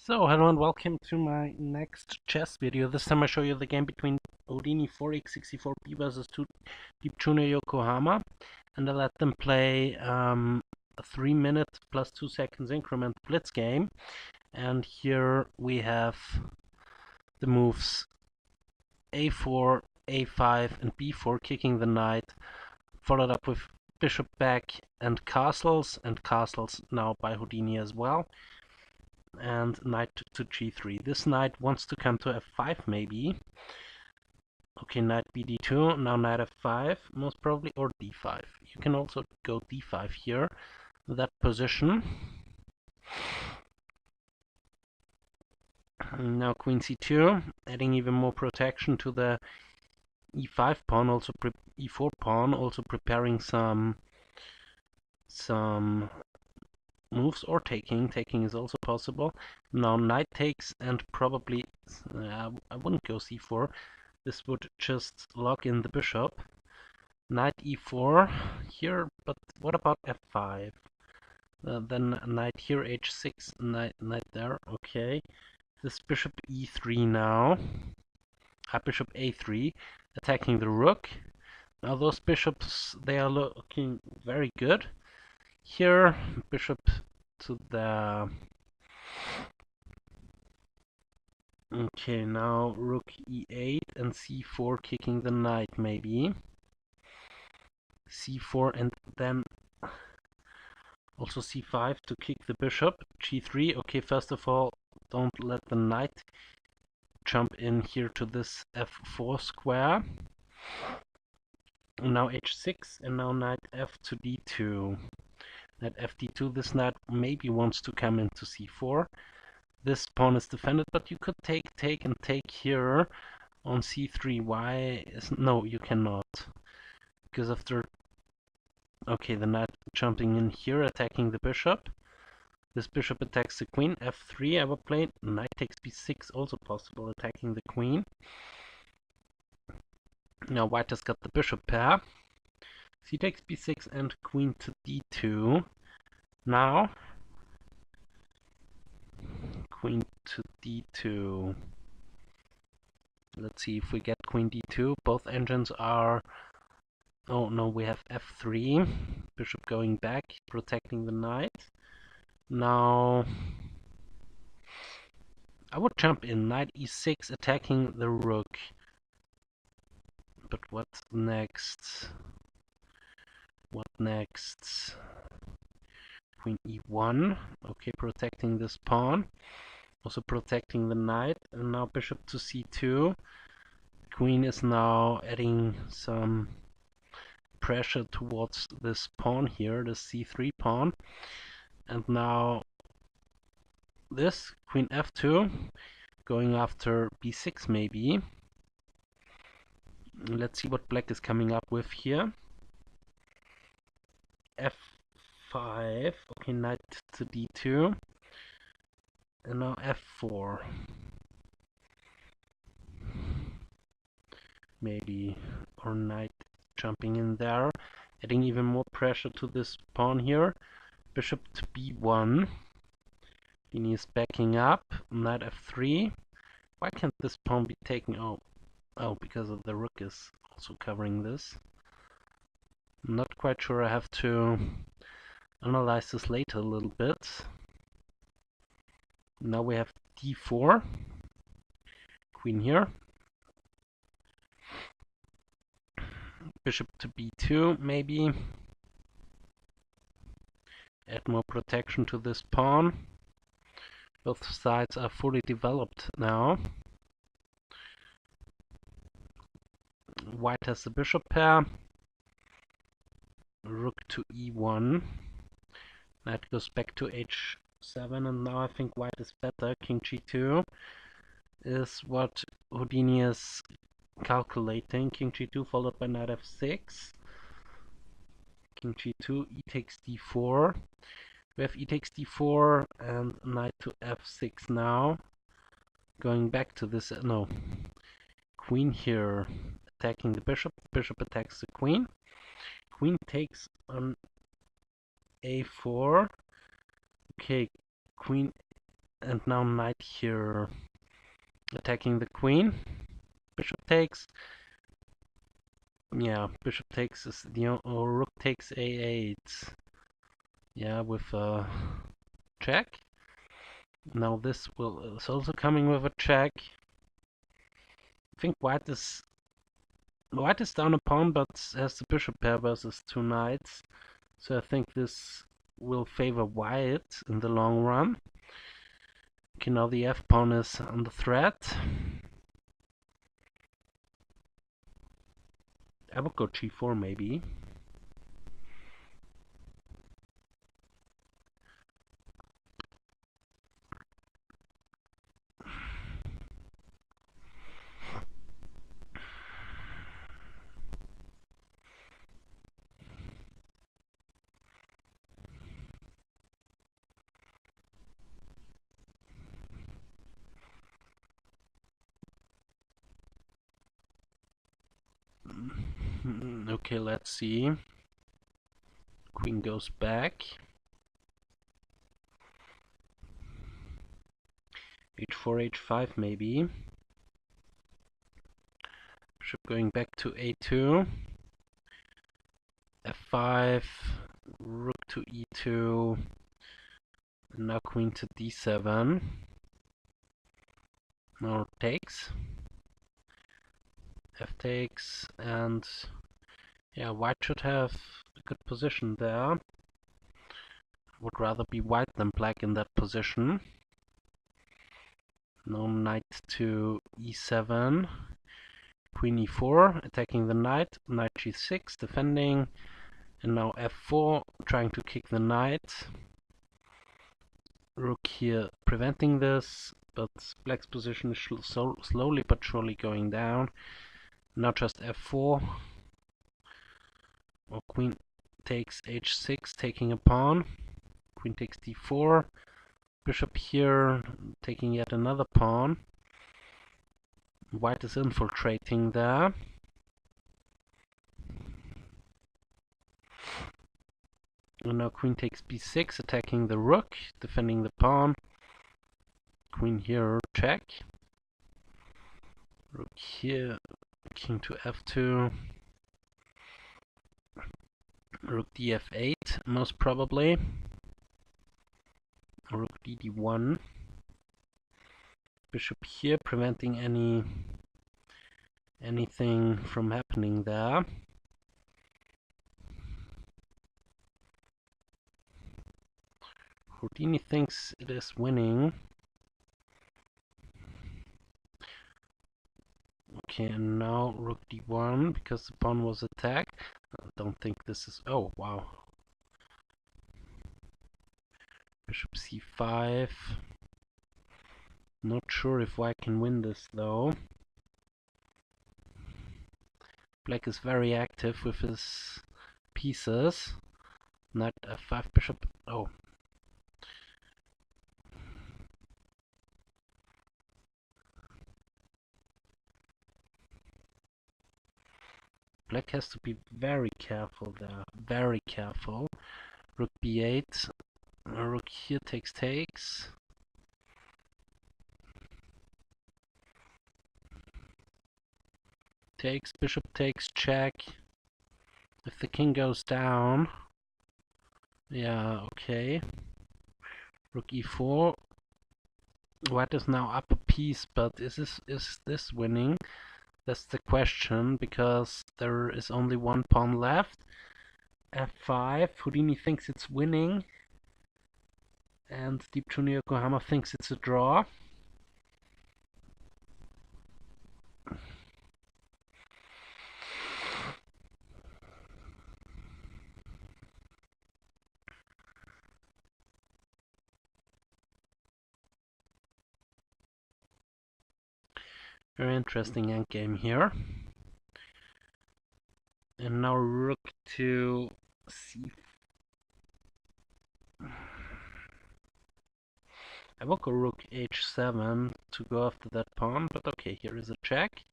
So, hello and welcome to my next chess video. This time I show you the game between Houdini 4 x64B versus 2 Deep Tuner Yokohama, and I let them play a 3 minute plus 2 seconds increment blitz game. And here we have the moves a4, a5, and b4, kicking the knight, followed up with bishop back and castles now by Houdini as well. And knight to g3. This knight wants to come to f5 maybe. Okay, knight bd2, now knight f5 most probably, or d5. You can also go d5 here, that position. Now queen c2, adding even more protection to the e5 pawn, also e4 pawn, also preparing some moves, or taking is also possible. Now knight takes, and probably I wouldn't go c4. This would just lock in the bishop. Knight e4 here, but what about f5? Then knight here, h6, knight there. Okay, this bishop e3 now. Bishop a3, attacking the rook. Now those bishops, they are looking very good. Here, bishop to the... Okay, now rook e8 and c4, kicking the knight maybe. c4 and then also c5 to kick the bishop. g3, okay, first of all, don't let the knight jump in here to this f4 square. Now h6, and now knight f to d2. Knight f d2, this knight maybe wants to come into c4. This pawn is defended, but you could take and take here on c3. Why is... no, you cannot. Because after... okay, the knight jumping in here, attacking the bishop. This bishop attacks the queen. f3 I will play. Knight takes b6, also possible, attacking the queen. Now white has got the bishop pair. C takes b6 and queen to d2. Now queen to d2. Let's see if we get queen d2. Both engines are... oh no, we have f3. Bishop going back, protecting the knight. Now I would jump in. Knight e6, attacking the rook. But what next? What next? Queen e1. Okay, protecting this pawn. Also protecting the knight. And now bishop to c2. Queen is now adding some pressure towards this pawn here, the c3 pawn. And now this, queen f2, going after b6 maybe. Let's see what black is coming up with here. f5, okay, knight to d2. And now f4. Maybe, or knight jumping in there, adding even more pressure to this pawn here. Bishop to b1. Houdini is backing up. Knight f3. Why can't this pawn be taken? Oh, because of the rook is also covering this. I'm not quite sure. I have to analyze this later a little bit. Now we have d4. Queen here. Bishop to b2 maybe. Add more protection to this pawn. Both sides are fully developed now. White has the bishop pair. Rook to e1. Knight goes back to h7, and now I think white is better. King g2 is what Houdini is calculating. King g2 followed by knight f6. King g2, e takes d4. We have e takes d4 and knight to f6 now. Going back to this, no. Queen here, attacking the bishop. Bishop attacks the queen. Queen takes on a4. Okay, queen And now knight here attacking the queen. Bishop takes. Yeah, bishop takes is or rook takes a8. Yeah, with a check. Now this is also coming with a check. I think white is down a pawn, but has the bishop pair versus two knights. So I think this will favor white in the long run. Okay, now the f pawn is under threat. I would go g4 maybe. Okay, let's see. Queen goes back. h4, h5 maybe. Bishop going back to a2. f5, rook to e2. And now queen to d7. Now takes. F takes, and yeah, white should have a good position there. Would rather be white than black in that position. Now knight to e7, queen e4, attacking the knight g6, defending, and now f4, trying to kick the knight. Rook here preventing this, but black's position is slowly but surely going down. Now just f4, or queen takes h6, taking a pawn. Queen takes d4. Bishop here, taking yet another pawn. White is infiltrating there. And now queen takes b6, attacking the rook, defending the pawn. Queen here, check. Rook here, king to f2. Rook df8, most probably. Rook dd1. Bishop here, preventing anything from happening there. Houdini thinks it is winning. Okay, and now rook d1 because the pawn was attacked. I don't think this is... Oh, wow. Bishop c5. Not sure if white can win this though. Black is very active with his pieces. Knight f5, bishop... Oh. Black has to be very careful there. Very careful. Rook b8. Rook here takes. Takes, bishop takes, check. If the king goes down... Yeah, okay. Rook e4. White is now up a piece, but is this winning? That's the question, because there is only one pawn left. f5. Houdini thinks it's winning, and Deep Junior Yokohama thinks it's a draw. Very interesting endgame here. And now rook to c. I will go rook h7 to go after that pawn, but okay, here is a check.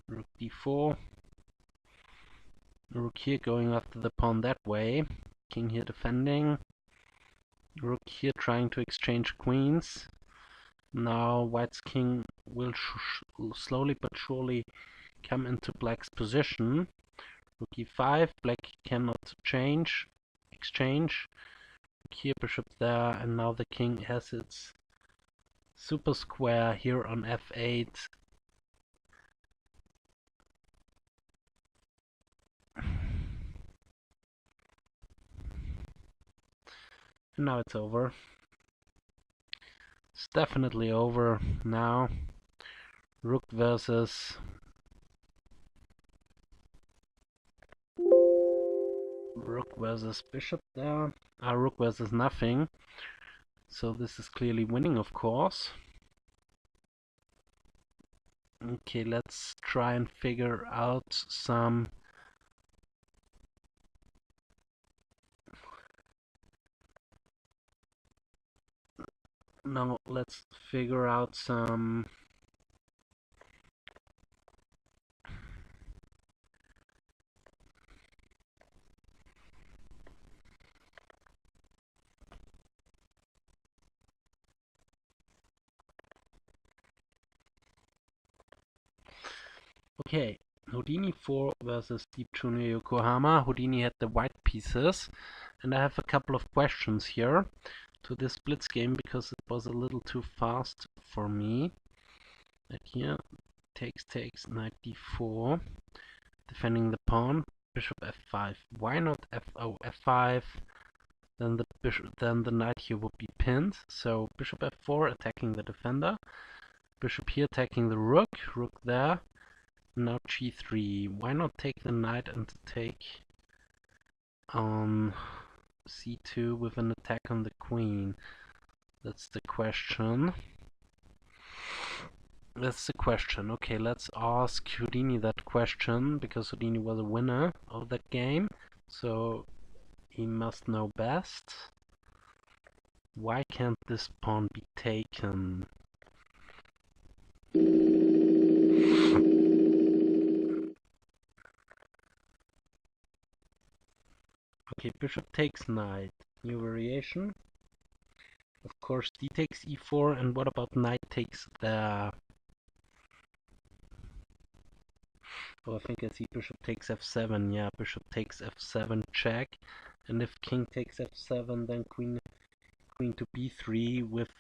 Rook d4. Rook here going after the pawn that way. King here defending. Rook here trying to exchange queens. Now white's king will slowly but surely come into black's position. Rook e5, black cannot exchange. Rook here, bishop there, and now the king has its super square here on f8. And now it's over. It's definitely over now. Rook versus bishop there. Rook versus nothing. So this is clearly winning, of course. Okay, let's try and figure out some now let's figure out some okay, Houdini 4 versus Deep Junior Yokohama. Houdini had the white pieces, and I have a couple of questions here to this blitz game because it was a little too fast for me. Like here, takes, knight d4, defending the pawn, bishop f5. Why not f5? Then the knight here would be pinned. So bishop f4 attacking the defender, bishop here attacking the rook, rook there. Now g3. Why not take the knight and take on c2 with an attack on the queen? That's the question. Okay, let's ask Houdini that question, because Houdini was a winner of that game, so he must know best. Why can't this pawn be taken? Okay, bishop takes knight. New variation. Of course, d takes e4, and what about knight takes there? Oh, I think I see bishop takes f7. Yeah, bishop takes f7 check. And if king takes f7, then queen to b3 with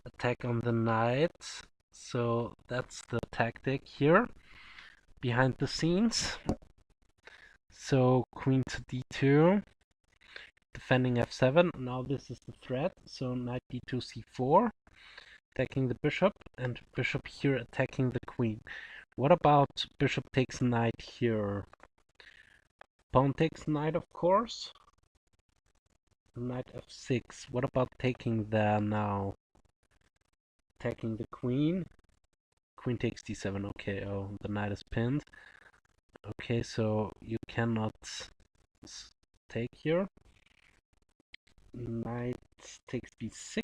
attack on the knight. So that's the tactic here behind the scenes. So queen to d2, defending f7. Now this is the threat. So knight d2 c4, attacking the bishop, and bishop here attacking the queen. What about bishop takes knight here? Pawn takes knight, of course. Knight f6. What about taking there now? Attacking the queen. Queen takes d7. Okay, oh, the knight is pinned. Okay, so you cannot take here. Knight takes b6.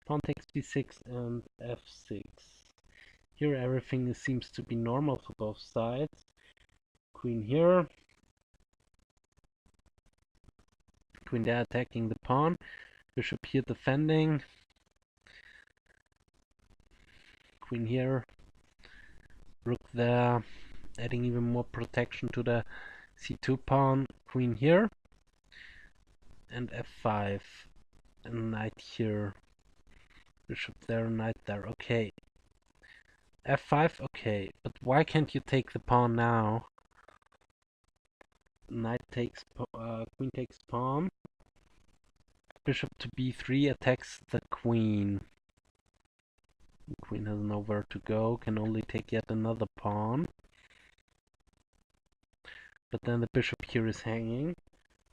Pawn takes b6 and f6. Here everything seems to be normal for both sides. Queen here. Queen there attacking the pawn. Bishop here defending. Queen here. Rook there. Adding even more protection to the c2 pawn. Queen here. And f5. And knight here. Bishop there, knight there. Okay. f5, okay. But why can't you take the pawn now? Knight takes, queen takes pawn. Bishop to b3 attacks the queen. Queen has nowhere to go, can only take yet another pawn. But then the bishop here is hanging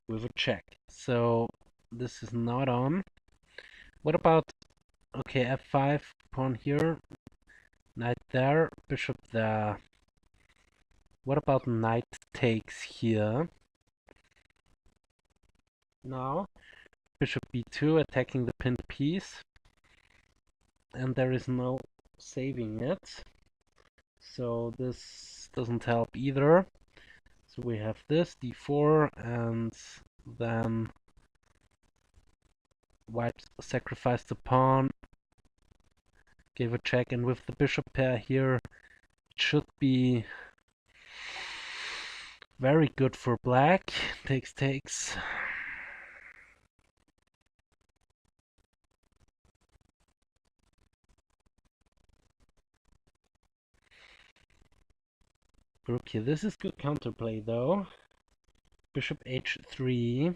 with a check. So this is not on. What about, okay, f5, pawn here, knight there, bishop there. What about knight takes here? Now, bishop b2 attacking the pinned piece. And there is no saving it. So this doesn't help either. So we have this, d4, and then white sacrificed the pawn, gave a check, and with the bishop pair here, it should be very good for black. Takes, takes. Rook here. This is good counterplay though. Bishop h3.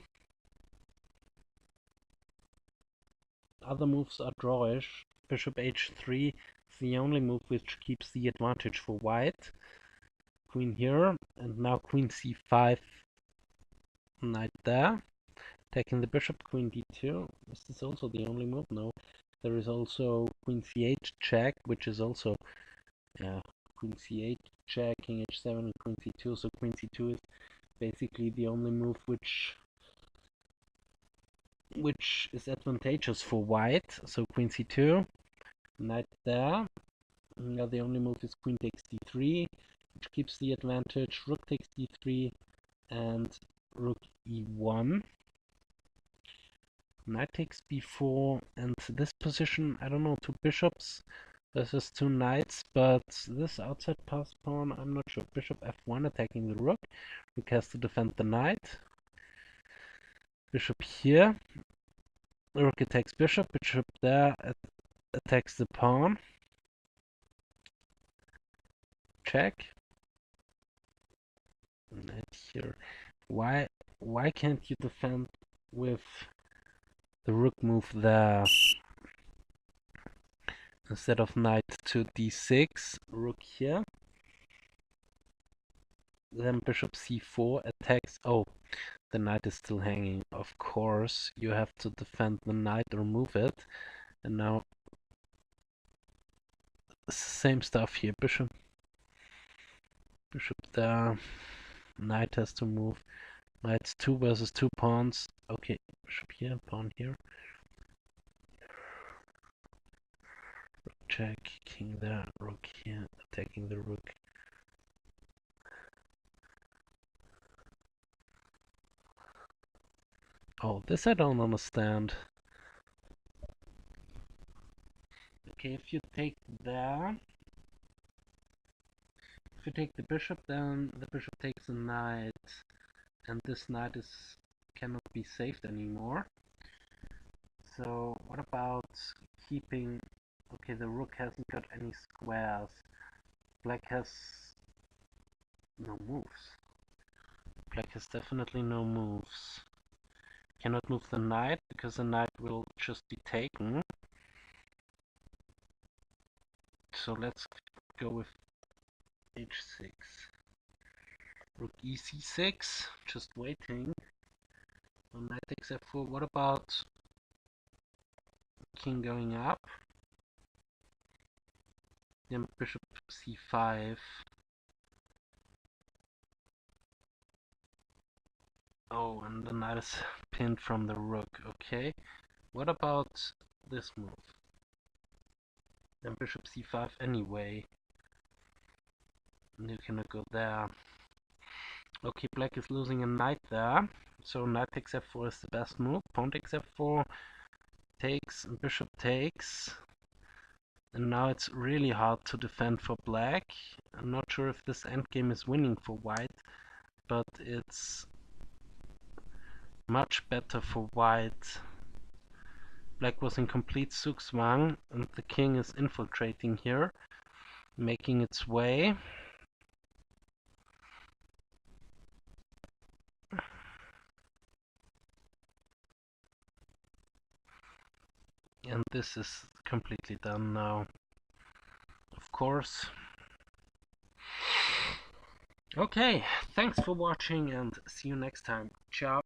Other moves are drawish. Bishop h3 is the only move which keeps the advantage for white. Queen here, and now queen c5, knight there. Taking the bishop, queen d2. Is this also the only move? No. There is also queen c8 check, which is also queen c8 check, king h7, and queen c2. So queen c2 is basically the only move which is advantageous for white. So queen c2, knight there. Now the only move is queen takes d3, which keeps the advantage. Rook takes d3 and rook e1. Knight takes b4, and this position, I don't know, two bishops versus two knights, but this outside pass pawn, I'm not sure. Bishop f1 attacking the rook. Rook has to defend the knight. Bishop here. Rook attacks bishop. Bishop there attacks the pawn. Check. Knight here. Why can't you defend with the rook move there? Instead of knight to d6, rook here. Then bishop c4 attacks. Oh, the knight is still hanging. Of course, you have to defend the knight or move it. And now, same stuff here. Bishop there. Knight has to move. Knight's 2 versus 2 pawns. Okay, bishop here, pawn here. Rook check, king there, rook here, attacking the rook. Oh, this I don't understand. Okay, if you take there, if you take the bishop, then the bishop takes the knight, and this knight cannot be saved anymore. So what about keeping? Okay, the rook hasn't got any squares. Black has no moves. Black has definitely no moves. Cannot move the knight because the knight will just be taken. So let's go with h6. Rook ec6, just waiting. On knight takes f4. What about king going up? Then bishop c5. Oh, and the knight is pinned from the rook. Okay. What about this move? Then bishop c5 anyway. And you cannot go there. Okay, black is losing a knight there. So knight takes f4 is the best move. Pawn takes f4. Takes, and bishop takes. And now it's really hard to defend for black. I'm not sure if this endgame is winning for white, but it's much better for white. Black was in complete zugzwang, and the king is infiltrating here, making its way. And this is completely done now, of course. Okay, thanks for watching and see you next time. Ciao.